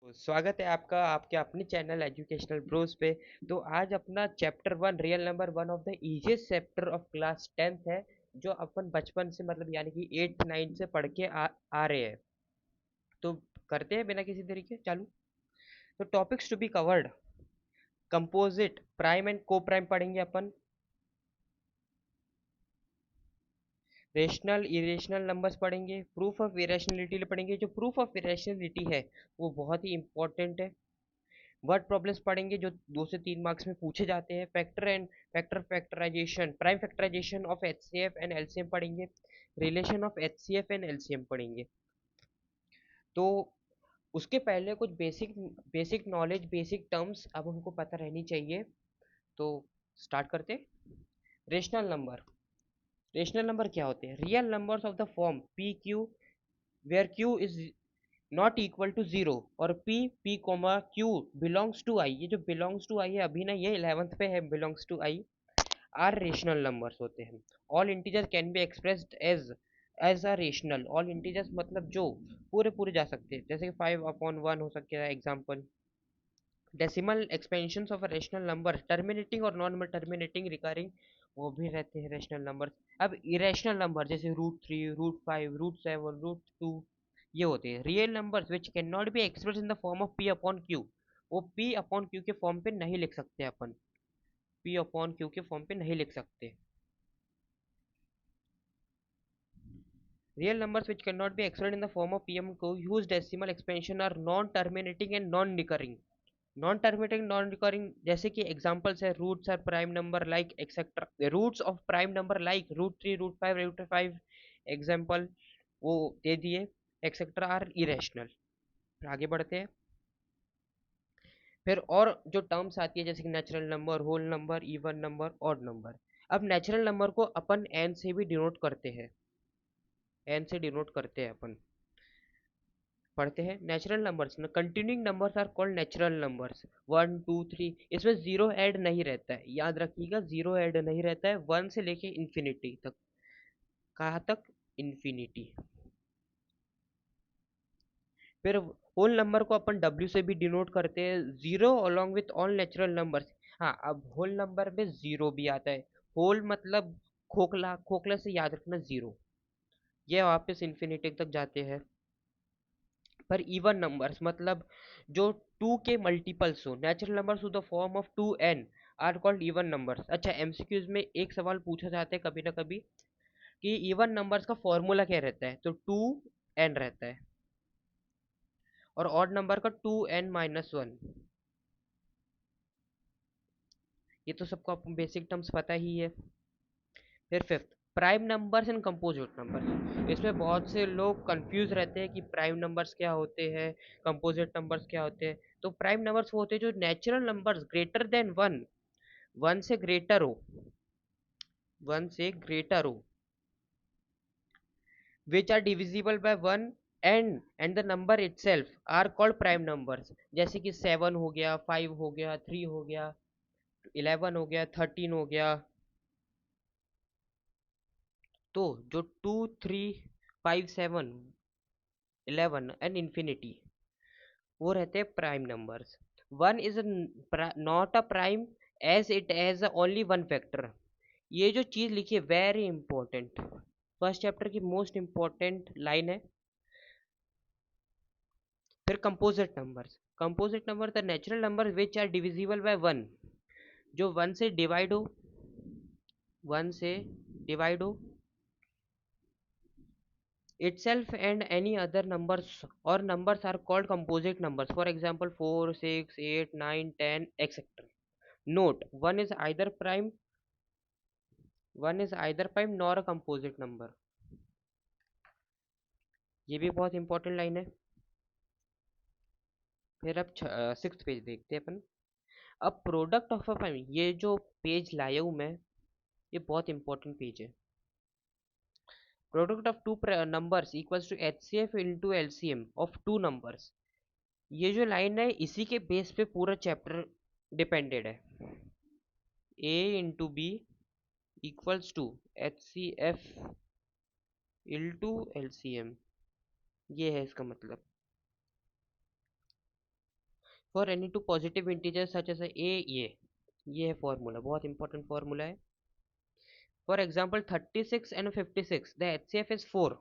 स्वागत है आपका आपके अपने चैनल एजुकेशनल ब्रोस पे। तो आज अपना chapter one real number one of the easiest chapter of class tenth है, जो अपन बचपन से मतलब यानी कि एट्थ नाइन्थ से पढ़ के आ रहे हैं। तो करते हैं बिना किसी तरीके चालू। तो topics to be covered: composite, prime and co prime पढ़ेंगे अपन, रेशनल इरेशनल नंबर्स पढ़ेंगे, प्रूफ ऑफ इरेशनलिटी पढ़ेंगे। जो प्रूफ ऑफ इरेशनलिटी है वो बहुत ही इंपॉर्टेंट है। वर्ड प्रॉब्लम्स पढ़ेंगे जो 2 से 3 मार्क्स में पूछे जाते हैं। Factorisation, prime factorisation of HCF and LCM पढ़ेंगे। Relation of HCF and LCM पढ़ेंगे। तो उसके पहले कुछ basic basic knowledge, basic terms अब हमको पता रहनी चाहिए। तो स्टार्ट करते। Rational number. रेशनल नंबर क्या होते हैं? Real numbers of the form P Q, where Q is not equal to zero, और P comma Q belongs to I. ये जो बिलोंग्स टू आई है अभी ना, ये 11th पे है, belongs to I, are rational numbers होते हैं। All integers can be expressed as a rational. All integers मतलब जो पूरे पूरे जा सकते हैं, जैसे कि 5/1 हो सकता है example. Decimal expansion of a rational number, terminating और नॉन टर्मिनेटिंग रिकरिंग, वो भी रहते हैं रेशनल नंबर। अब इरेशनल नंबर जैसे √3, √5, √7, √2, ये होते हैं real numbers which can not be express in the form of p upon Q. वो पी अपॉन क्यू के फॉर्म पे नहीं लिख सकते अपन, पी अपॉन क्यू के फॉर्म पे नहीं लिख सकते। Real numbers which cannot be expressed in the form of PM whose decimal expansion are non-terminating and non-recurring. Non-terminating, non-recurring जैसे कि एग्जांपल्स है, roots are prime number like etcetera. Roots of prime number like √3, √5, √5 example वो दे दिए। Etcetera are irrational. आगे बढ़ते हैं। फिर और जो टर्म्स आती है जैसे कि natural number, whole number, even number, odd number. अब नेचुरल नंबर को अपन एन से भी डिनोट करते हैं, एन से डिनोट करते हैं अपन। पढ़ते हैं natural numbers. Continuing numbers are called natural numbers. 1, 2, 3, इसमें जीरो ऐड नहीं रहता है, याद रखिएगा, जीरो ऐड नहीं रहता है। 1 से लेके इंफिनिटी तक। कहाँ तक? इंफिनिटी। फिर होल नंबर को अपन डब्ल्यू से भी डिनोट करते हैं, zero along with all natural numbers. हाँ, अब होल नंबर में जीरो भी आता है। होल मतलब खोखला, खोखला से याद रखना जीरो। ये वापस इंफिनिटी तक जाते हैं। पर इवन नंबर्स मतलब जो 2 के मल्टीपल्स हो, natural numbers to the form of 2n are called even numbers. अच्छा, एमसीक्यूज में एक सवाल पूछा जाता है कभी ना कभी कि इवन नंबर्स का फॉर्मूला क्या रहता है, तो 2n रहता है, और ऑड नंबर का 2n-1। ये तो सबको आपको बेसिक टर्म्स पता ही है। फिर fifth, prime numbers and composite numbers. इसमें बहुत से लोग कंफ्यूज रहते हैं कि प्राइम नंबर्स क्या होते हैं, कंपोजिट नंबर्स क्या होते हैं। तो प्राइम नंबर्स वो होते हैं जो natural numbers greater than one, one से ग्रेटर हो, वन से ग्रेटर हो, which are divisible by one and the number itself are called prime numbers. जैसे कि 7 हो गया, 5 हो गया, 3 हो गया, 11 हो गया, 13 हो गया। तो जो 2, 3, 5, 7, 11 एंड इंफिनिटी, वो रहते हैं prime numbers. One is not a prime as it has only one factor. ये जो चीज लिखी है वेरी इंपॉर्टेंट, फर्स्ट चैप्टर की मोस्ट इंपॉर्टेंट लाइन है। फिर composite numbers. Composite number the natural number which are divisible by one, जो one से डिवाइड हो, वन से डिवाइड हो itself and any other numbers or numbers are called composite numbers. For example, 4, 6, 8, 9, 10, etc. Note: one is either prime nor a composite number. ये भी बहुत important line है। फिर अब सिक्स्थ पेज देखते हैं अपन। अब प्रोडक्ट ऑफ अ प्राइम, ये जो पेज लाया हूँ मैं, ये बहुत इंपॉर्टेंट पेज है। Product of two numbers equals to HCF into LCM of two numbers. ये जो लाइन है इसी के बेस पे पूरा चैप्टर डिपेंडेड है। A into B equals to H C F into L C M, ये है इसका मतलब। For any two positive integers such as ये है फॉर्मूला, बहुत इंपॉर्टेंट फॉर्मूला है। For example 36 and 56, the HCF is 4।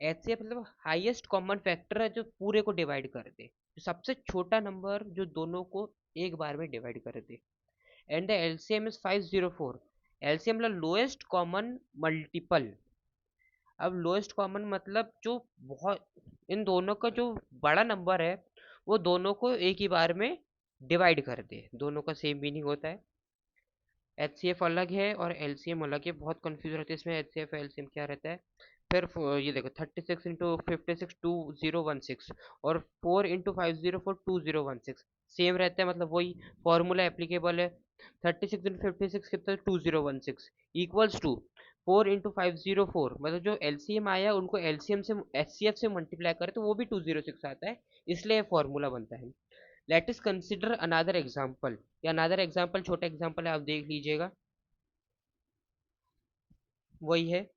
HCF मतलब हाईएस्ट कॉमन फैक्टर है जो पूरे को डिवाइड कर दे, तो सबसे छोटा नंबर जो दोनों को एक बार में डिवाइड कर दे। And the LCM is 504। LCM मतलब लोएस्ट कॉमन मल्टीपल। अब लोएस्ट कॉमन मतलब जो बहुत, इन दोनों का जो बड़ा नंबर है वो दोनों को एक ही बार में डिवाइड कर दे, दोनों का सेम मीनिंग होता है। HCF अलग है और LCM अलग है, बहुत कंफ्यूज रहते हैं इसमें HCF LCM क्या रहता है। फिर ये देखो 36 इंटू 56 2016, और 4 इंटू 504 2016 सेम रहता है, मतलब वही फॉर्मूला एप्लीकेबल है। 36 इंटू 56 कितना 2016 इक्वल्स टू 4 इंटू 504, मतलब जो LCM आया उनको LCM से HCF से मल्टीप्लाई करे तो वो भी 206 आता है, इसलिए फॉर्मूला बनता है। Let us consider another example, या अनदर एग्जांपल छोटा एग्जांपल है, आप देख लीजिएगा। वही है,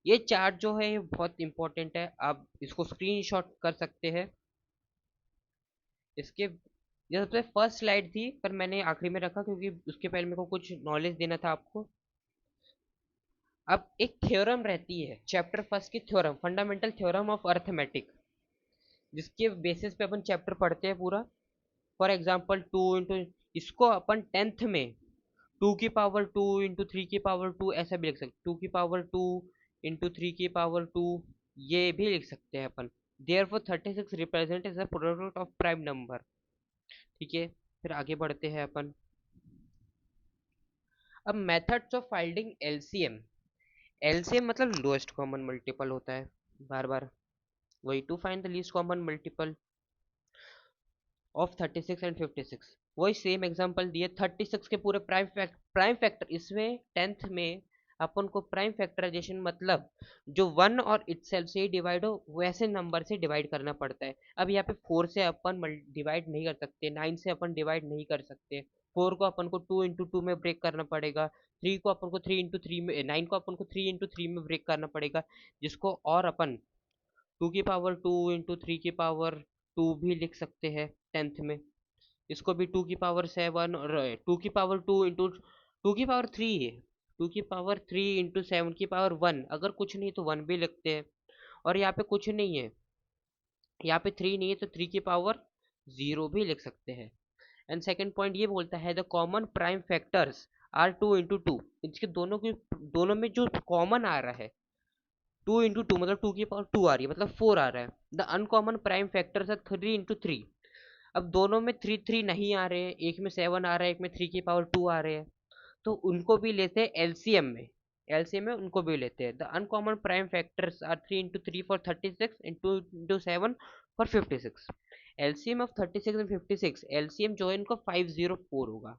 ये चार्ट जो है ये बहुत इंपॉर्टेंट है, आप इसको स्क्रीनशॉट कर सकते हैं। इसके ये सबसे फर्स्ट स्लाइड थी पर मैंने आखिरी में रखा क्योंकि उसके पहले मेरे को कुछ नॉलेज देना था आपको। अब एक थ्योरम रहती है चैप्टर फर्स्ट की, theorem fundamental theorem of arithmetic, जिसके बेसिस पे अपन चैप्टर पढ़ते हैं पूरा। फॉर एग्जांपल 2 इंटू, इसको अपन टेंथ में 2 की पावर 2 इंटू 3 की पावर 2 ऐसा भी लिख सकते, 2 की पावर 2 इंटू 3 की पावर 2 ये भी लिख सकते हैं अपन। Therefore 36 represent as a product of prime number. ठीक है, फिर आगे बढ़ते हैं अपन। अब methods of finding LCM. LCM मतलब लोएस्ट कॉमन मल्टीपल होता है, बार बार वही, to find the least common multiple of 36 and 56। वही सेम एग्जांपल दिए, 36 के पूरे प्राइम फैक्टर, इसमें टेंथ में अपन को प्राइम फैक्टराइजेशन मतलब जो वन और इटसेल्फ से ही डिवाइड हो वैसे नंबर से डिवाइड करना पड़ता है। अब यहाँ पे 4 से अपन डिवाइड नहीं कर सकते, 9 से अपन डिवाइड नहीं कर सकते, 4 को अपन को 2 इंटू 2 में ब्रेक करना पड़ेगा, 3 को अपन को 3 इंटू 3 में, 9 को अपन को 3 इंटू 3 में ब्रेक करना पड़ेगा, जिसको और अपन 2 की पावर 2 इंटू 3 की पावर 2 भी लिख सकते हैं टेंथ में। इसको भी 2 की पावर 7 और 2 की पावर 2 इंटू 2 की पावर 3 है, 2 की पावर 3 इंटू 7 की पावर 1, अगर कुछ नहीं तो 1 भी लिखते हैं। और यहाँ पे कुछ नहीं है, यहाँ पे 3 नहीं है तो 3 की पावर 0 भी लिख सकते हैं। एंड सेकेंड पॉइंट ये बोलता है the common prime factors are 2 into 2, इसके दोनों में जो कॉमन आ रहा है 2 इंटू 2 मतलब 2 की पावर 2 आ रही है, मतलब 4 आ रहा है। The uncommon prime factors are 3 into 3। अब दोनों में 3 3 नहीं आ रहे हैं, एक में 7 आ रहा है, एक में 3 की पावर 2 आ रहे हैं, तो उनको भी लेते हैं एलसीएम में, एलसीएम में उनको भी लेते हैं। The uncommon prime factors are 3 into 3 for 36 into 7 for 56। LCM of 36 and 56, LCM जो है इनको 504 होगा।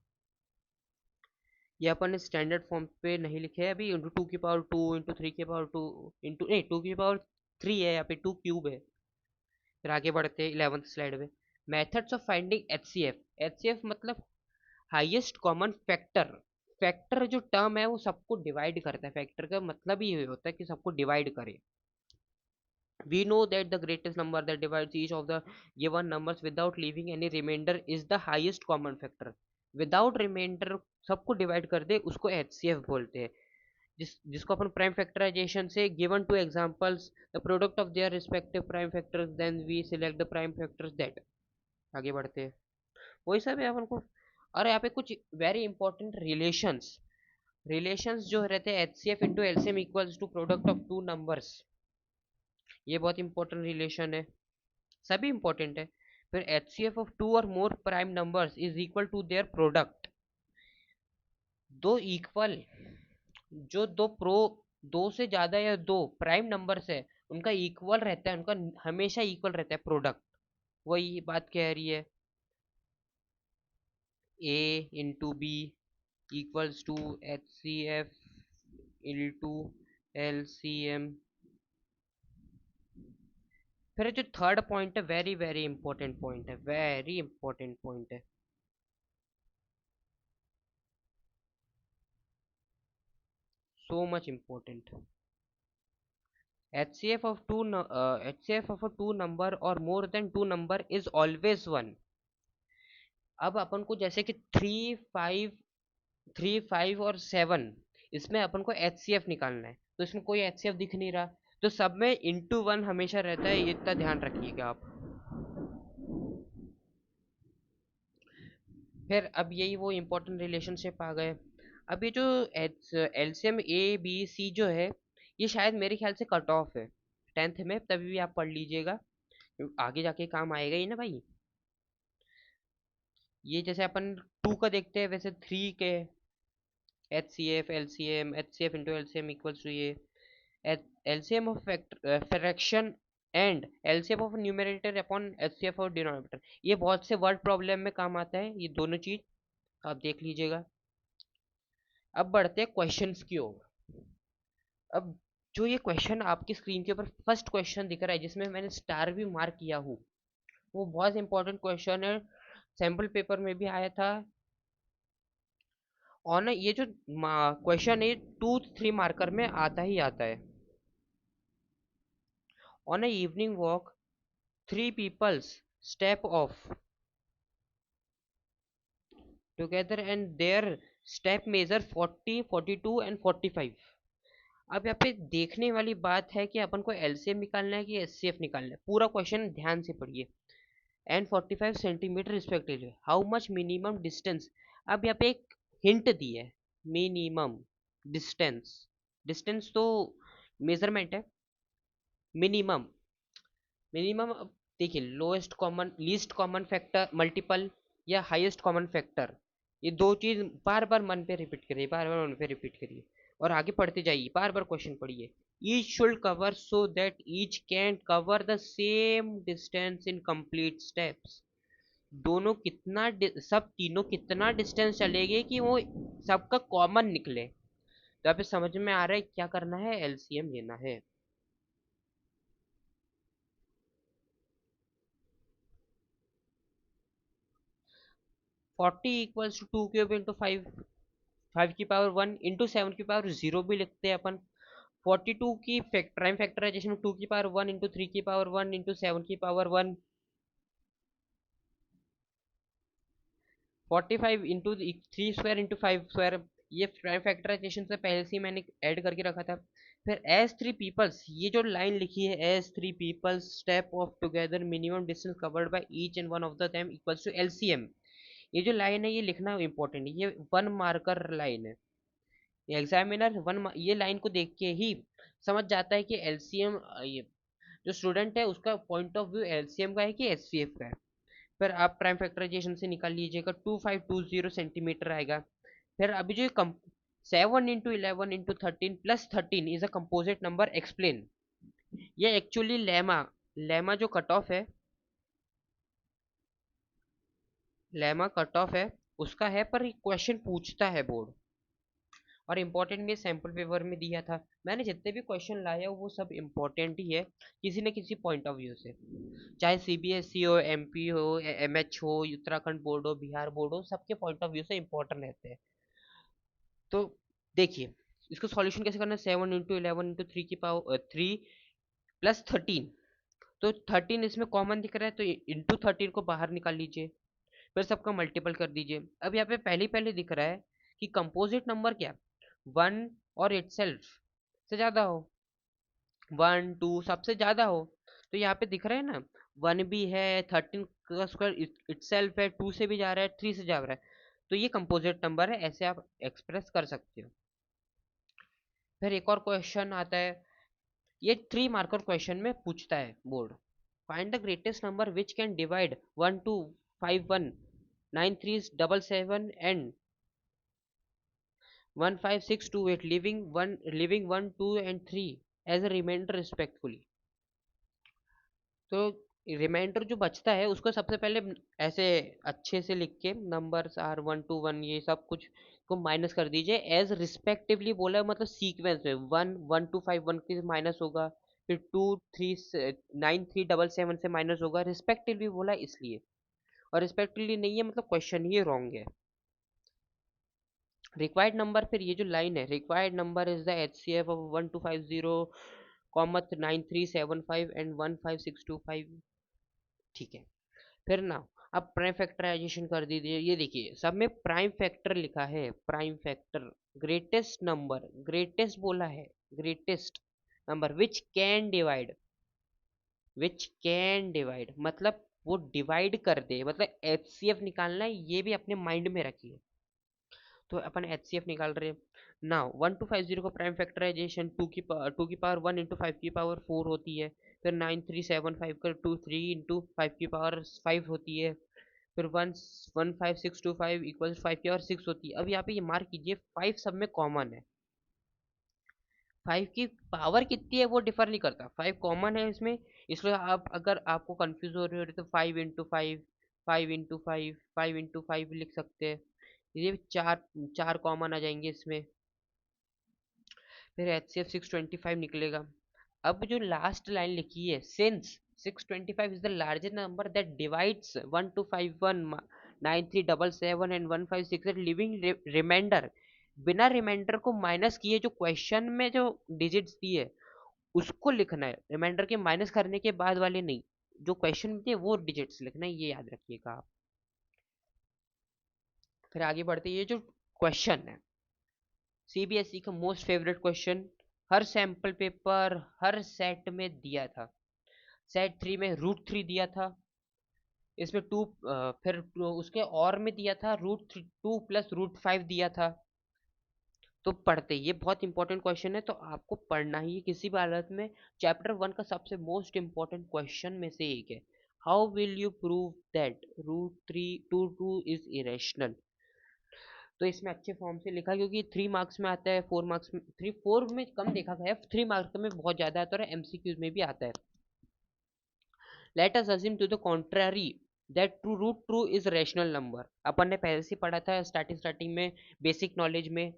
ये अपन स्टैंडर्ड फॉर्म पे नहीं लिखे हैं अभी, इंटू 2 की पावर 2 इंटू 3 की पावर 2 इंटू नहीं 2 की पावर 3 है, यहाँ पे 2 क्यूब है। फिर आगे बढ़ते हैं 11th स्लाइड में, methods of finding HCF. HCF मतलब हाईएस्ट कॉमन फैक्टर। फैक्टर जो टर्म है वो सबको डिवाइड करता है, फैक्टर का मतलब ही ये होता है कि सबको डिवाइड करे। We know that the greatest number that divides each of the given numbers without leaving any remainder is the highest common factor. Without remainder सबको डिवाइड कर दे उसको HCF बोलते हैं। जिसको अपन प्राइम फैक्टराइजेशन से given two examples the product of their respective prime factors then we select the prime factors that. आगे बढ़ते हैं, वही सब है अपन को। और यहाँ पे कुछ वेरी इंपॉर्टेंट रिलेशंस, रिलेशंस जो रहते हैं HCF into LCM equals to product of two numbers, ये बहुत इंपॉर्टेंट रिलेशन है, सभी इंपॉर्टेंट है। फिर HCF ऑफ टू और more prime numbers is equal to their product. दो इक्वल, जो दो से ज्यादा या दो प्राइम नंबर्स है उनका इक्वल रहता है, उनका हमेशा इक्वल रहता है प्रोडक्ट। वही बात कह रही है, A into B equals to HCF into LCM। फिर जो थर्ड पॉइंट है वेरी वेरी इंपॉर्टेंट पॉइंट है, वेरी इंपॉर्टेंट पॉइंट है, so much important. HCF of a two number or more than two number is always one. अब अपन को जैसे कि 3, 5 और 7, इसमें अपन को HCF निकालना है, तो इसमें कोई HCF दिख नहीं रहा, तो सब में इंटू वन हमेशा रहता है, ये इतना ध्यान रखिएगा आप। फिर अब यही वो इम्पोर्टेंट रिलेशनशिप आ गए। अब ये जो एलसीएम ए बी सी जो है, ये शायद मेरे ख्याल से कट ऑफ है 10th में, तभी भी आप पढ़ लीजिएगा, आगे जाके काम आएगा ही ना भाई। ये जैसे अपन 2 का देखते हैं, वैसे 3 के H C F into L C M equals to ये LCM of fraction and LCM of numerator upon HCF of denominator. ये बहुत से वर्ड प्रॉब्लम में काम आता है ये दोनों चीज, आप देख लीजिएगा। अब बढ़ते हैं क्वेश्चंस की ओर। अब जो ये क्वेश्चन आपकी स्क्रीन के ऊपर फर्स्ट क्वेश्चन दिख रहा है, जिसमें मैंने स्टार भी मार्क किया हूँ, वो बहुत इंपॉर्टेंट क्वेश्चन है, सैम्पल पेपर में भी आया था। और ना ये जो क्वेश्चन है 2-3 मार्कर में आता ही आता है। On a evening walk 3 peoples step off together and their step measure 40, 42 and 45। अब यहाँ पे देखने वाली बात है कि अपन को एलसीएम निकालना है कि एचसीएफ निकालना है। पूरा क्वेश्चन ध्यान से पढ़िए। And 45 centimetre respectively, how much minimum distance. अब यहाँ पे एक हिंट दी है, मिनिमम डिस्टेंस, डिस्टेंस तो मेजरमेंट है, मिनिमम मिनिमम। अब देखिए, lowest common, least common factor multiple या हाईएस्ट कॉमन फैक्टर, ये दो चीज बार बार मन पे रिपीट करिए, बार बार मन पे रिपीट करिए और आगे पढ़ते जाइए, बार बार क्वेश्चन पढ़िए। Each should cover so that each can cover the same distance in complete steps. दोनों कितना सब तीनों कितना डिस्टेंस चलेंगे कि वो सबका कॉमन निकले। तो आप समझ में आ रहा है क्या करना है, एलसीएम लेना है। 40 इक्वल्स टू 2 क्यूब इंटू 5, 5 की पावर 1 इंटू 7 की पावर 0 भी लिखते हैं अपन। 42 की प्राइम फैक्टराइजेशन 2 की पावर 1 इंटू 3 की पावर 1 इंटू 7 की power 1। 45 into 3 square into 5 square, ये प्राइम फैक्टराइजेशन से पहले से ही मैंने ऐड करके रखा था। फिर एज 3 पीपल्स, ये जो लाइन लिखी है, as 3 peoples step of together minimum distance covered by each and one of the them equals to LCM. ये जो लाइन है ये लिखना इंपॉर्टेंट है, ये 1 मार्कर लाइन है। एग्जामिनर ये लाइन को देख के ही समझ जाता है कि एलसीएम, ये जो स्टूडेंट है उसका पॉइंट ऑफ व्यू एलसीएम का है कि एचसीएफ का है। फिर आप प्राइम फैक्टराइजेशन से निकाल लीजिएगा, 2520 सेंटीमीटर आएगा। फिर अभी जो 7 into 11 into 13 plus 13 is a composite number, explain. ये एक्चुअली लेमा, लेमा जो कट ऑफ है, लेमा कट ऑफ है उसका है, पर क्वेश्चन पूछता है बोर्ड, और इम्पोर्टेंट भी सैम्पल पेपर में दिया था। मैंने जितने भी क्वेश्चन लाए वो सब इम्पोर्टेंट ही है किसी न किसी पॉइंट ऑफ व्यू से, चाहे सीबीएसई हो, एमपी हो, एमएच हो, उत्तराखंड बोर्ड हो, बिहार बोर्ड हो, सबके पॉइंट ऑफ व्यू से इम्पोर्टेंट रहते हैं। तो देखिए इसको सॉल्यूशन कैसे करना है। 7 इंटू 11 इंटू 3 की पावर 3 प्लस 13, तो 13 इसमें कॉमन दिख रहा है, तो इंटू 13 को बाहर निकाल लीजिए, फिर सबका मल्टीपल कर दीजिए। अब यहाँ पे पहले पहले दिख रहा है कि कंपोजिट नंबर क्या, 1 और इटसेल्फ से ज्यादा हो, 1 2 सबसे ज्यादा हो। तो यहाँ पे दिख रहा है ना, 1 भी है, 13 का स्क्वायर इटसेल्फ है, 2 से भी जा रहा है, 3 से जा रहा है, तो ये कंपोजिट नंबर है, ऐसे आप एक्सप्रेस कर सकते हो। फिर एक और क्वेश्चन आता है, ये 3 मार्कर क्वेश्चन में पूछता है board. Find the greatest number which can divide 1251 9377 and 15628, leaving 1 2 and 3 as a remainder respectfully। तो रिमाइंडर जो बचता है उसको सबसे पहले ऐसे अच्छे से लिख के नंबर्स आर 1 to 1 ये सब कुछ को माइनस कर दीजिए, एज रिस्पेक्टिवली बोला है, मतलब सीक्वेंस में 1 1 2 5 1 की माइनस होगा, फिर 2 3 9 3 7 से माइनस होगा, रिस्पेक्टिवली बोला इसलिए, और रिस्पेक्टिवली नहीं है मतलब क्वेश्चन ही रॉन्ग है। रिक्वायर्ड नंबर, फिर ये जो लाइन है, required number is the HCF of 1250 comma 9375 and 15625। ठीक है, फिर ना अब प्राइम फैक्टराइजेशन कर दीजिए। ये देखिए सब में प्राइम फैक्टर लिखा है, prime factor greatest number, greatest बोला है, greatest number which can divide मतलब वो डिवाइड कर दे, मतलब एचसीएफ निकालना है, ये भी अपने माइंड में रखिए। तो अपन एचसीएफ निकाल रहे हैं ना। 1250 का प्राइम फैक्टराइजेशन टू की पावर 1 इंटू 5 की पावर 4 होती है। फिर 9375 का 2 3 इंटू 5 की पावर 5 होती है। फिर 15625 इक्वल 5 की पावर 6 होती है। अब यहाँ पे ये मार्क कीजिए 5 सब में कॉमन है। 5 की पावर कितनी है वो डिफर नहीं करता, 5 कॉमन है इसमें, इसलिए आप अगर आपको कंफ्यूज हो रहे हो तो 5 इंटू 5, 5 इंटू 5, 5 इंटू 5 लिख सकते हैं। ये चार चार कॉमन आ जाएंगे इसमें। फिर एच सी एफ 625 निकलेगा। अब जो लास्ट लाइन लिखी है, since 625 is the largest number that divides 1251 9377 and 1568 leaving remainder, बिना रिमाइंडर को माइनस किए जो क्वेश्चन में जो डिजिट्स दिए उसको लिखना है, रिमाइंडर के माइनस करने के बाद वाले नहीं, जो क्वेश्चन में थे वो डिजिट्स लिखना है, ये याद रखिएगा आप। फिर आगे बढ़ते, ये जो क्वेश्चन है सीबीएसई का मोस्ट फेवरेट क्वेश्चन, हर सैंपल पेपर हर सेट में दिया था। सेट 3 में √3 दिया था, इसमें फिर उसके और में दिया था √2 प्लस √5 दिया था। तो पढ़ते, ये बहुत इंपॉर्टेंट क्वेश्चन है तो आपको पढ़ना ही है किसी भी हालत में। चैप्टर 1 का सबसे मोस्ट इंपॉर्टेंट क्वेश्चन में से एक है, how will you prove that √3 is irrational. तो इसमें अच्छे फॉर्म से लिखा, क्योंकि 3 मार्क्स में आता है, 4 मार्क्स में, 4 में कम देखा गया है, 3 मार्क्स में बहुत ज्यादा आता है और एमसीक्यूज में भी आता है। Let us assume to the contrary that √2 is rational number. अपन ने पहले से पढ़ा था स्टार्टिंग में बेसिक नॉलेज में,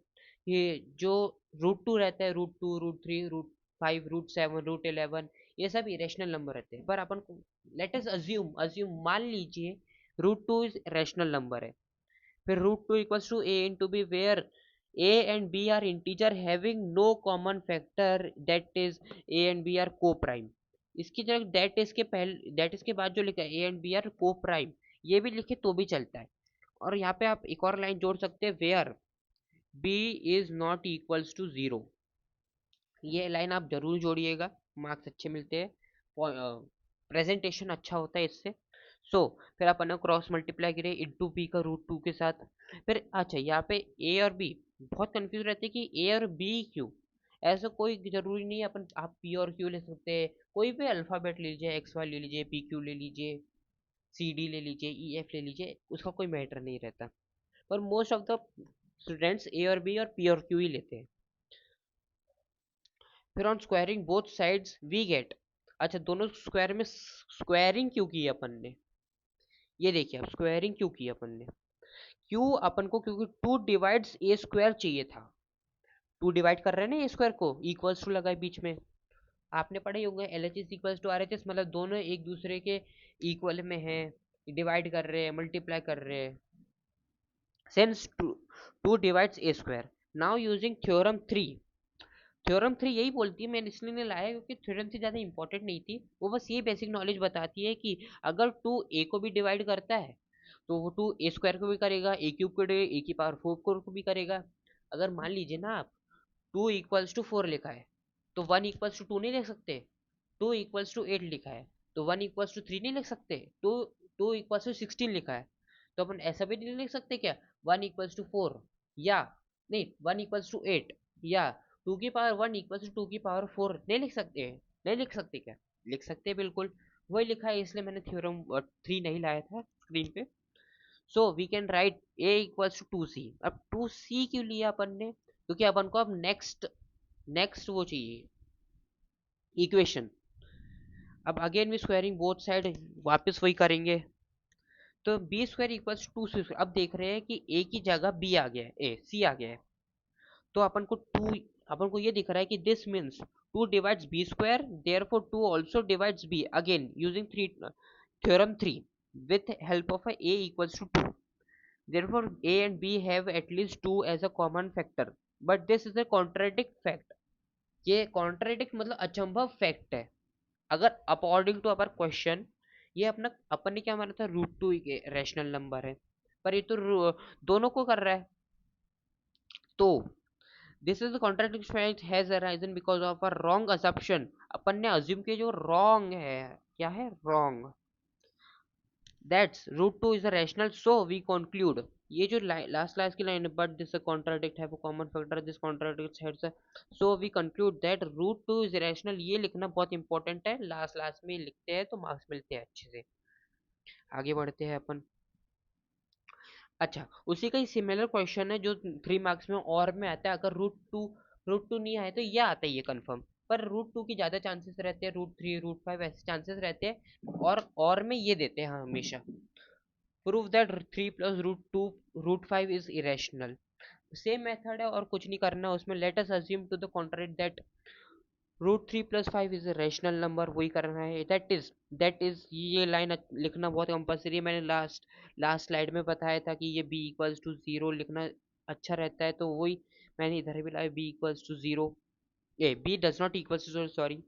ये जो √2 रहता है, √2 √3 √5 √7 √11 ये सब इरेशनल नंबर रहते हैं। पर अपन को लेट अस अज्यूम मान लीजिए √2 इज रैशनल नंबर है। फिर √2 equals to a into b, where a and b are integer having no common factor, that is a and b are coprime. इसकी जगह दैट इज के बाद जो लिखा है a एंड b आर को प्राइम, ये भी लिखे तो भी चलता है। और यहाँ पे आप एक और लाइन जोड़ सकते हैं, where b is not equals to 0। ये लाइन आप जरूर जोड़िएगा, मार्क्स अच्छे मिलते हैं, प्रेजेंटेशन अच्छा होता है इससे। फिर अपन ने क्रॉस मल्टीप्लाई करे इंटू बी का √2 के साथ। फिर अच्छा यहाँ पे ए और बी बहुत कंफ्यूज रहते हैं कि ए और बी क्यों, ऐसा कोई जरूरी नहीं है, अपन आप पी और क्यू ले सकते हैं, कोई भी अल्फाबेट ले लीजिए, एक्स वाई ले लीजिए, पी क्यू ले लीजिए, सी डी ले लीजिए, ई एफ ले लीजिए, उसका कोई मैटर नहीं रहता। पर मोस्ट ऑफ द स्टूडेंट्स ए और बी और पी और क्यू ही लेते हैं। फिर on squaring both sides we get, अच्छा दोनों स्क्वायर में स्क्वायरिंग क्यों की अपन ने, ये देखिए अब स्क्वायरिंग क्यों की अपन ने, क्यों अपन को, क्योंकि 2 डिवाइड्स ए स्क्वायर चाहिए था। 2 डिवाइड कर रहे हैं ना ए स्क्वायर को, इक्वल्स टू लगाए बीच में, आपने पढ़े होंगे L H S equals to R H S, मतलब दोनों एक दूसरे के इक्वल में है, डिवाइड कर रहे हैं, मल्टीप्लाई कर रहे हैं। Since 2 divides A square, now using theorem 3, theorem 3 यही बोलती है, मैंने इसलिए नहीं लाया क्योंकि थ्योरम 3 ज़्यादा इंपॉर्टेंट नहीं थी, वो बस ये बेसिक नॉलेज बताती है कि अगर 2 ए को भी डिवाइड करता है तो वो 2 ए स्क्वायर को भी करेगा, ए क्यूब को ए की पावर 4 को भी करेगा। अगर मान लीजिए ना आप 2 इक्वल्स टू 4 लिखा है तो 1 इक्वल्स टू 2 नहीं लिख सकते, 2 इक्वल्स टू 8 लिखा है तो 1 इक्वल्स टू 3 नहीं लिख सकते, 2 इक्वल्स टू 16 लिखा है तो अपन ऐसा भी नहीं लिख सकते क्या, 1 इक्वल्स टू 4 या नहीं 1 इक्वल्स टू 8 या 2 की पावर 1 इक्वल्स टू 2 की पावर 4 नहीं लिख सकते हैं, नहीं लिख सकते क्या, लिख सकते हैं बिल्कुल, वही लिखा है, इसलिए मैंने थ्योरम 3 नहीं लाया था स्क्रीन पे। So we can write a equals to 2c। अब 2c क्यों लिया अपन ने, क्योंकि अपन को अब नेक्स्ट नेक्स्ट वो चाहिए इक्वेशन। अब अगेन भी स्क्वायरिंग बोथ साइड वापस वही करेंगे, तो बी स्क्वायर इक्वल्स टू सी, अब देख रहे हैं कि ए की जगह बी आ गया है, ए सी आ गया है, तो अपन को ये दिख रहा है कि this means 2 divides b square, therefore 2 also divides b, again using theorem 3 with help of a equals to 2, therefore a and b have at least 2 as a common factor, but this is a contradict fact, ये contradict मतलब अचंभव fact है। अगर according to our question ये अपना अपन ने क्या माना था, रूट टू रैशनल नंबर है, पर ये तो दोनों को कर रहा है। तो this is the contradict fact has arisen because of a wrong assumption. अपन ने अज्यूम किया जो रॉन्ग है, क्या है, wrong, that's root two is a rational, so we conclude. ये जो लास्ट लास्ट की लाइन है, बट दिस कॉन्ट्राडिक्ट है वो common factor, this contradict has, so we conclude that root two is rational. ये लिखना बहुत इंपॉर्टेंट है, लास्ट लास्ट में लिखते हैं तो मार्क्स मिलते हैं अच्छे से। आगे बढ़ते हैं अपन। अच्छा, उसी का ही सिमिलर क्वेश्चन है जो 3 मार्क्स में और में आता है। अगर रूट टू नहीं आए तो ये आता है, ये कंफर्म। पर रूट टू की ज्यादा चांसेस रहते हैं, रूट 3 रूट 5 ऐसे चांसेस रहते हैं, और में ये देते हैं हमेशा। Prove that 3 + √2 √5 is irrational. Same method है और कुछ नहीं करना उसमें। Let us assume to the contradict that √3 + 5 is a rational number, वही करना है। दैट इज ये लाइन लिखना बहुत कंपलसरी है। मैंने लास्ट स्लाइड में बताया था कि ये b = 0 लिखना अच्छा रहता है, तो वही मैंने इधर भी लाया, b = 0, a b does not equals to, sorry,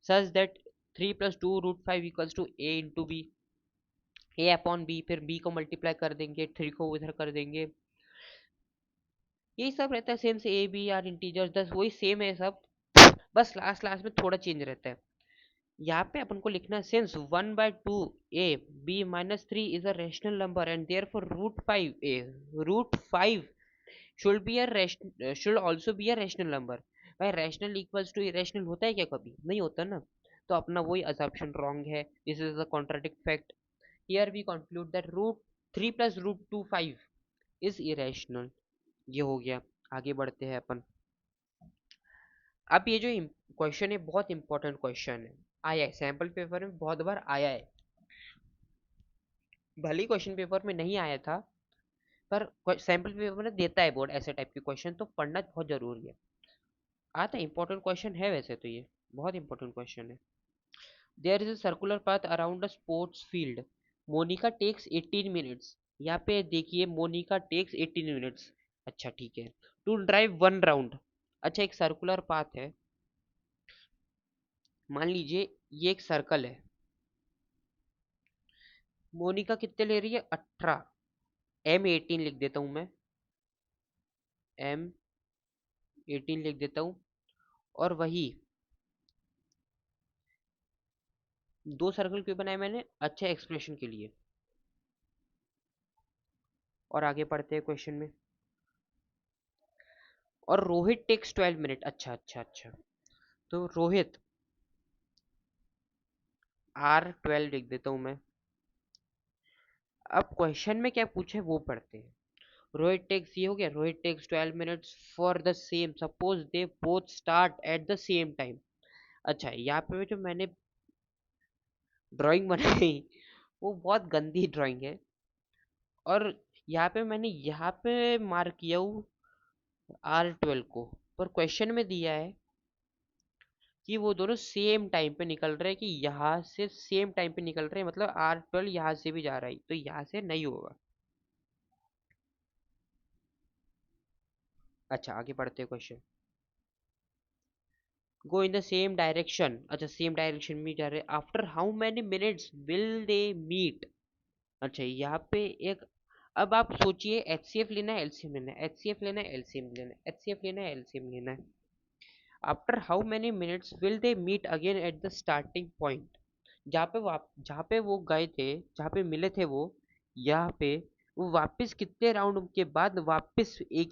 such that 3 + 2 √5 = a × b, a/b, फिर b को मल्टीप्लाई कर देंगे, 3 को उधर कर देंगे, यही सब रहता है सेम से। ए बी आर इंटीजर्स, दस वही सेम है सब, बस लास्ट लास्ट में थोड़ा चेंज रहता है। यहाँ पे अपन को लिखना है since 1/2 a b - 3 is a rational number and therefore √5 should be a should also be a rational number. भाई रैशनल इक्वल्स टू इरेशनल होता है क्या? कभी नहीं होता ना। तो अपना वही असम्पशन रॉन्ग है, this is a contradict fact. Here we conclude that √3 + √2 5 is irrational. ये हो गया। आगे बढ़ते हैं अपन। अब ये जो क्वेश्चन है बहुत इंपॉर्टेंट क्वेश्चन है, आया है सैम्पल पेपर में बहुत बार आया है, भले ही क्वेश्चन पेपर में नहीं आया था, पर सैम्पल पेपर में देता है बोर्ड ऐसे टाइप के क्वेश्चन, तो पढ़ना बहुत जरूरी है। आता है, इंपॉर्टेंट क्वेश्चन है वैसे तो, ये बहुत इंपॉर्टेंट क्वेश्चन है। There is a circular path around a sports field, Monika takes 18 minutes. यहाँ पे देखिए मोनिका टेक्स 18 मिनट्स। अच्छा ठीक है, टू ड्राइव 1 राउंड। अच्छा, एक सर्कुलर पाथ है, मान लीजिए ये एक सर्कल है, मोनिका कितने ले रही है, 18, M18 लिख देता हूं मैं, M18 लिख देता हूं। और वही 2 सर्कल क्यों बनाए मैंने, अच्छा एक्सप्रेशन के लिए। और आगे पढ़ते हैं क्वेश्चन में। और रोहित टेक्स 12 मिनट, अच्छा अच्छा अच्छा, तो रोहित R12 लिख देता हूं मैं। अब क्वेश्चन में क्या पूछे वो पढ़ते हैं। रोहित टेक्स, ये हो गया, Rohit takes 12 minutes for the same, suppose they both start at the same time. अच्छा, यहाँ पे जो मैंने ड्राइंग बनाई वो बहुत गंदी ड्राइंग है, और यहाँ पे मैंने यहाँ पे मार्क किया हूँ R12 को, पर क्वेश्चन में दिया है कि वो दोनों सेम टाइम पे निकल रहे हैं, कि यहाँ से सेम टाइम पे निकल रहे हैं, मतलब R12 यहाँ से भी जा रहा है, तो यहाँ से नहीं होगा। अच्छा, आगे बढ़ते हैं question. Go in the same direction, अच्छा सेम डायरेक्शन में जा रहे हैं, after how many minutes will they meet. अच्छा, यहाँ पे एक, अब आप सोचिए, एचसीएफ लेना है, एलसीएम लेना है, एचसीएफ लेना है, एलसीएम लेना है, एचसीएफ लेना है, एलसीएम लेना है। After how many minutes will they meet again at the starting point. जहाँ पे वो गए थे, जहाँ पे मिले थे वो, यहाँ पे वो वापस कितने राउंड के बाद वापस एक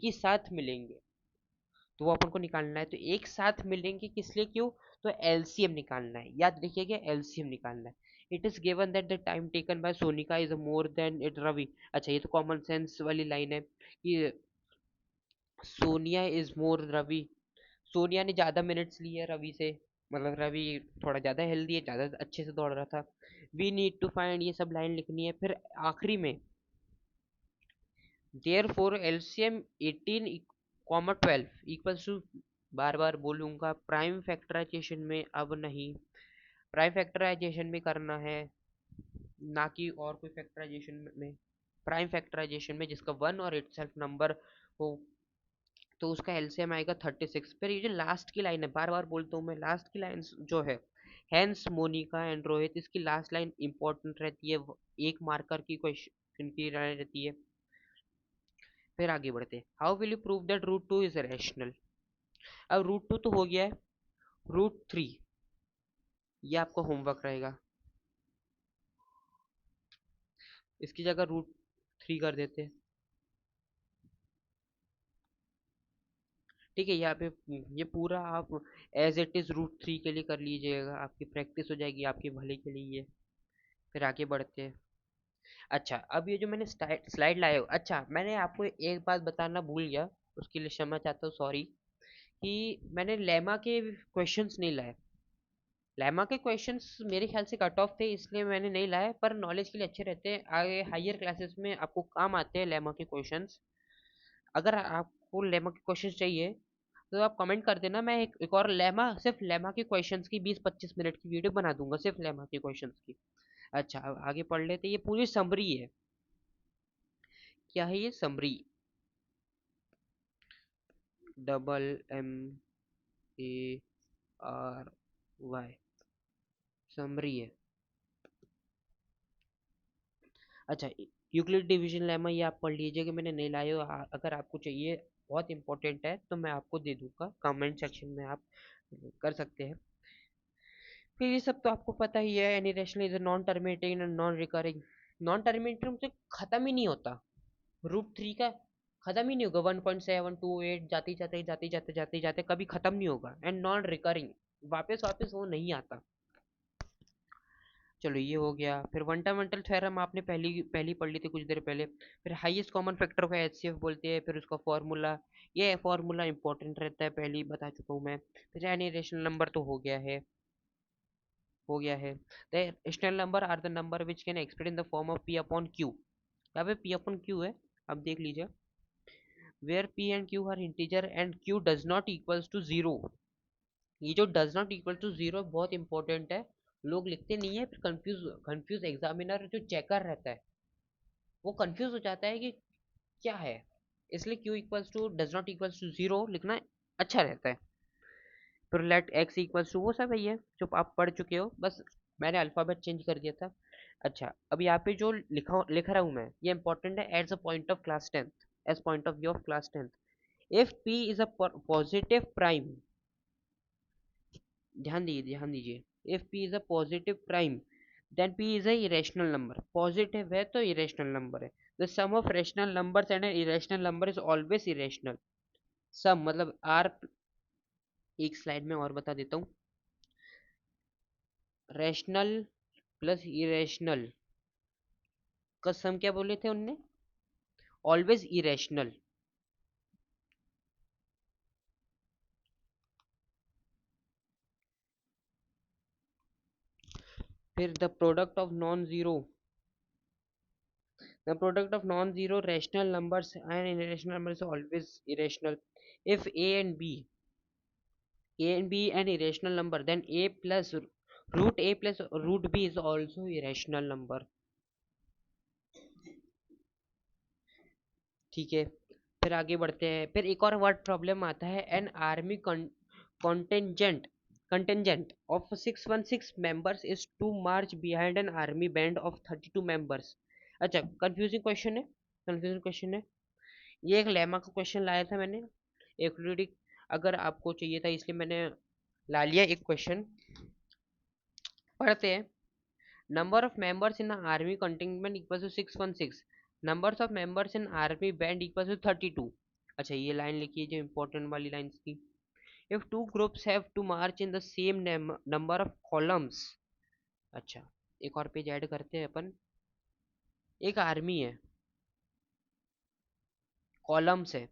ही साथ मिलेंगे, तो वो अपन को निकालना है। तो एक साथ मिलेंगे किस लिए, क्यों, तो एलसीएम निकालना है, याद रखिएगा एलसीएम निकालना है। It is given that the time taken by Sonika is more than it Ravi. अच्छा, ये तो कॉमन सेंस वाली लाइन है कि सोनिया इज मोर रवि, सोनिया ने ज्यादा मिनट्स लिए रवि से, मतलब रवि थोड़ा ज्यादा हेल्दी है, ज्यादा अच्छे से दौड़ रहा था। वी नीड टू फाइंड, ये सब लाइन लिखनी है। फिर आखिरी में therefore LCM 18, 12 equals to, बार बार बोलूंगा, प्राइम फैक्टराइजेशन में अब नहीं, प्राइम फैक्टराइजेशन में करना है, ना कि और कोई फैक्टराइजेशन में। प्राइम फैक्टराइजेशन में जिसका वन और इटसेल्फ नंबर हो, तो उसका एलसीएम आएगा 36। फिर ये जो लास्ट की लाइन है, बार बार बोलता हूँ मैं, लास्ट की लाइन जो है, हैंस मोनिका एंड रोहित, इसकी लास्ट लाइन इंपॉर्टेंट रहती है, एक मार्कर की क्वेश्चन की लाइन रहती है। फिर आगे बढ़ते हैं, how will you prove that root two is rational. अब रूट टू तो हो गया है, रूट थ्री, ये आपका होमवर्क रहेगा, इसकी जगह रूट थ्री कर देते हैं। ठीक है, यहाँ पे ये पूरा आप as it is root three के लिए कर लीजिएगा, आपकी प्रैक्टिस हो जाएगी, आपके भले के लिए ये। फिर आगे बढ़ते हैं। अच्छा, अब ये जो मैंने स्लाइड लाया हूँ, अच्छा मैंने आपको एक बात बताना भूल गया, उसके लिए क्षमा चाहता हूँ, सॉरी, कि मैंने लेमा के क्वेश्चंस नहीं लाए। लेमा के क्वेश्चंस मेरे ख्याल से कट ऑफ थे, इसलिए मैंने नहीं लाए, पर नॉलेज के लिए अच्छे रहते हैं, आगे हायर क्लासेस में आपको काम आते हैं लेमा के क्वेश्चंस। अगर आपको लेमा के क्वेश्चंस चाहिए तो आप कमेंट कर देना, मैं एक और लेमा, सिर्फ लेमा के क्वेश्चंस की 20-25 मिनट की वीडियो बना दूंगा, सिर्फ लेमा के क्वेश्चंस की। अच्छा, अब आगे पढ़ लेते हैं, ये पूरी समरी है। क्या है ये? समरी, WMARY, समरी है। अच्छा, यूक्लिड डिवीजन लेमा ये आप पढ़ लीजिएगा, मैंने नहीं लाए हो, अगर आपको चाहिए, बहुत इंपॉर्टेंट है, तो मैं आपको दे दूंगा, कमेंट सेक्शन में आप कर सकते हैं। फिर ये सब तो आपको पता ही है, any rational is non terminating and non recurring. Non terminating से खत्म ही नहीं होता, रूट थ्री का खत्म ही नहीं होगा, 1.728 जाते जाते जाते जाते जाते जाते कभी खत्म नहीं होगा, एंड नॉन रिकरिंग, वापस वापस वो नहीं आता। चलो ये हो गया। फिर फंडामेंटल थ्योरम आपने पहली पहली पढ़ ली थी कुछ देर पहले। फिर हाईएस्ट कॉमन फैक्टर को एचसीएफ बोलते हैं, फिर उसका फॉर्मूला, ये फॉर्मूला इंपॉर्टेंट रहता है, पहले ही बता चुका हूँ मैं। फिर एनी रेशनल नंबर तो हो गया है, हो गया है। The rational number are the number which can express in the form of p upon q. यहाँ पे पी अपॉन क्यू है, अब देख लीजिए, where p and q are integer and q does not equals to zero. ये जो does not equal to zero बहुत important है, लोग लिखते नहीं है, फिर कंफ्यूज कंफ्यूज एग्जामिनर जो चेकर रहता है वो कंफ्यूज हो जाता है कि क्या है, इसलिए q equals to does not equals to zero लिखना अच्छा रहता है। फिर लेट एक्स इक्वल्स टू, वो सब है ये जो आप पढ़ चुके हो, बस मैंने अल्फाबेट चेंज कर दिया था। अच्छा, अब यहाँ पे जो लिख रहा हूँ मैं, ये इंपॉर्टेंट है, as a point of class tenth, as point of view of class tenth. If P is a positive prime, ध्यान दीजिए, if p is a positive prime then p is a irrational number, positive है तो irrational number है। The sum of rational numbers and an irrational number is always irrational. Sum मतलब आर, एक slide में और बता देता हूँ, रैशनल प्लस इरेशनल का सम क्या बोले थे उनने? Always irrational. फिर the product of non zero, the product of non-zero rational numbers and irrational numbers is always irrational. If a and b an irrational number, then a plus root b is also irrational number. ठीक है, फिर आगे बढ़ते हैं। फिर एक और word problem आता है, an army contingent contingent of 616 members is to march behind an army band of 32 members। अच्छा, कंफ्यूजिंग क्वेश्चन है, कंफ्यूजिंग क्वेश्चन है, ये एक लेमा का क्वेश्चन लाया था मैंने, एक अगर आपको चाहिए था इसलिए मैंने ला लिया एक क्वेश्चन। पढ़ते हैं, number of members in army contingent equal to 616, numbers of members in army band equal to 32। अच्छा, ये लाइन लिखिए जो इंपॉर्टेंट वाली लाइंस थी। If two groups have to march in the same number of columns. अच्छा, एक और page add करते हैं अपन, एक आर्मी है, कॉलम्स है,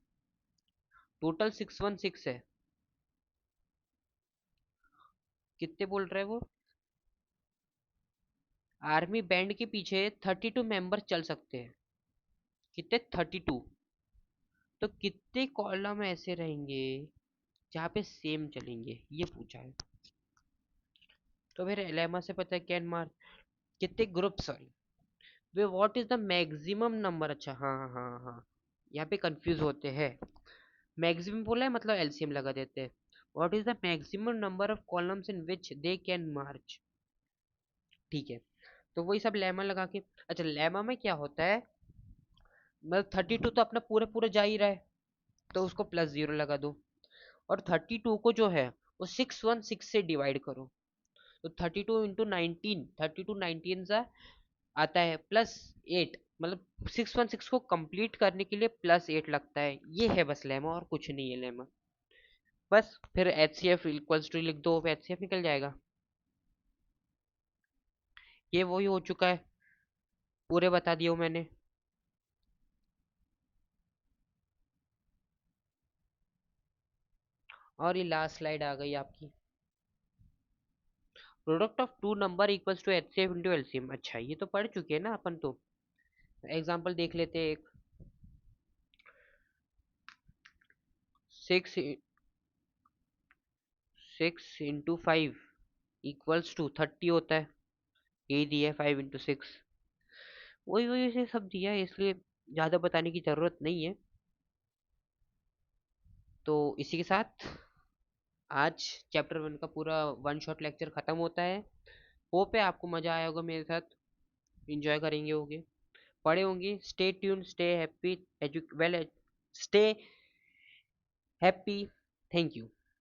टोटल 616 है, कितने बोल रहे हैं वो? आर्मी बैंड के पीछे 32 मेंबर चल सकते हैं, कितने? 32। तो कितने कॉलम ऐसे रहेंगे जहाँ पे सेम चलेंगे, ये पूछा है। तो फिर लेमा से पता है कैन मार, कितने group, sorry, way what is the maximum number. अच्छा हाँ हाँ हाँ, यहाँ पे कंफ्यूज होते हैं। मैक्सिमम बोला है मतलब एलसीएम लगा देते हैं। What is the maximum number of columns in which they can march. ठीक है, तो वही सब लेमा लगा के। अच्छा, लेमा में क्या होता है, मतलब 32 तो अपना पूरे पूरे जा ही रहा है, तो उसको +0 लगा दो। और 32 को जो है वो 616 से डिवाइड करो। तो 32 इंटू 19, 32 19 सा आता है +8, मतलब 616 को कंप्लीट करने के लिए +8 लगता है। ये है बस लेमा, और कुछ नहीं है लेमा। बस फिर H C F equals to लिख दो, एच सी एफ निकल जाएगा। ये वही हो चुका है, पूरे बता दिया हूं मैंने। और ये लास्ट स्लाइड आ गई आपकी। Product of two number equals to H C F into LCM. अच्छा, ये तो पढ़ चुके हैं ना अपन तो। एग्जाम्पल देख लेते हैं एक। 6 इंटू 5 इक्वल्स टू 30 होता है। यही दिया है 5 इंटू 6। वही वही से सब दिया है, इसलिए ज़्यादा बताने की ज़रूरत नहीं है। तो इसी के साथ आज चैप्टर 1 का पूरा वन शॉट लेक्चर ख़त्म होता है। होप है आपको मज़ा आया होगा मेरे साथ, इंजॉय करेंगे होगे, पढ़े होंगे। Stay tune, stay happy, well, stay happy. Thank you.